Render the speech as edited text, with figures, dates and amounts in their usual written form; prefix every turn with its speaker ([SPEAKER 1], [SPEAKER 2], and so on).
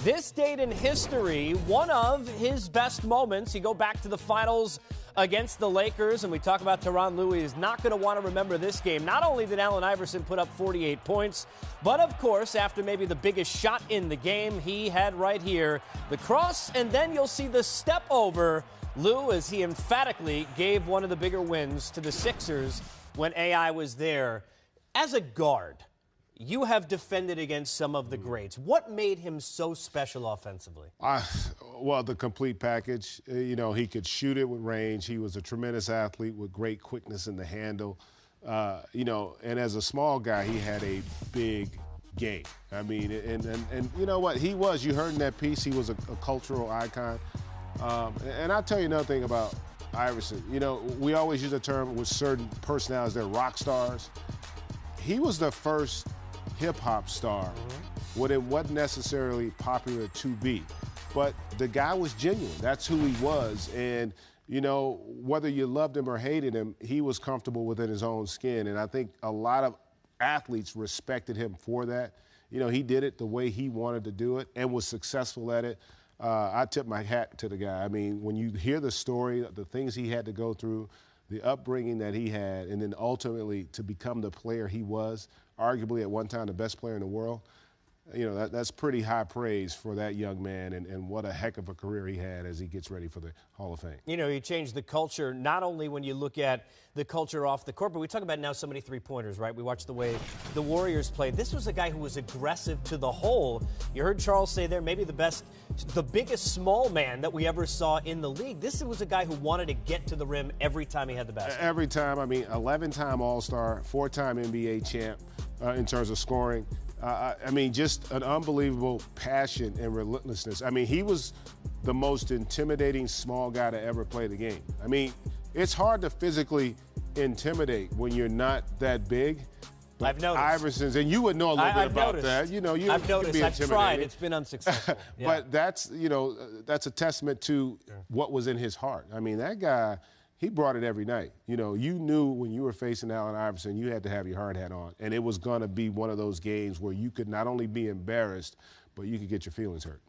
[SPEAKER 1] This date in history, one of his best moments. You go back to the finals against the Lakers, and we talk about Tyronn Lue is not going to want to remember this game. Not only did Allen Iverson put up 48 points, but of course, after maybe the biggest shot in the game, he had right here the cross, and then you'll see the step over. Lue, as he emphatically gave one of the bigger wins to the Sixers when AI was there. As a guard, you have defended against some of the greats. What made him so special offensively?
[SPEAKER 2] Well, the complete package. You know, he could shoot it with range. He was a tremendous athlete with great quickness in the handle. You know, and as a small guy, he had a big game. I mean, and you know what? He was, you heard in that piece, he was a cultural icon. And I'll tell you another thing about Iverson. You know, we always use a term with certain personalities, they're rock stars. He was the first hip-hop star when it wasn't necessarily popular to be. But the guy was genuine. That's who he was. And, you know, whether you loved him or hated him, he was comfortable within his own skin. And I think a lot of athletes respected him for that. You know, he did it the way he wanted to do it and was successful at it. I tip my hat to the guy. I mean, when you hear the story, the things he had to go through, the upbringing that he had, and then ultimately to become the player he was, arguably at one time the best player in the world, you know, that's pretty high praise for that young man, and what a heck of a career he had as he gets ready for the Hall of Fame.
[SPEAKER 1] You know, he changed the culture, not only when you look at the culture off the court, but we talk about now so many three-pointers, right? We watch the way the Warriors play. This was a guy who was aggressive to the hole. You heard Charles say there, maybe the biggest small man that we ever saw in the league. This was a guy who wanted to get to the rim every time he had the basketball.
[SPEAKER 2] Every time. I mean, 11-time All-Star, 4-time NBA champ in terms of scoring. I mean, just an unbelievable passion and relentlessness. I mean, he was the most intimidating small guy to ever play the game. I mean, it's hard to physically intimidate when you're not that big. But
[SPEAKER 1] I've noticed.
[SPEAKER 2] Iverson's, and you would know a little bit about that. You know,
[SPEAKER 1] I've noticed. I've tried. It's been unsuccessful. Yeah.
[SPEAKER 2] But that's, you know, that's a testament to what was in his heart. I mean, that guy, he brought it every night. You know, you knew when you were facing Allen Iverson, you had to have your hard hat on. And it was going to be one of those games where you could not only be embarrassed, but you could get your feelings hurt.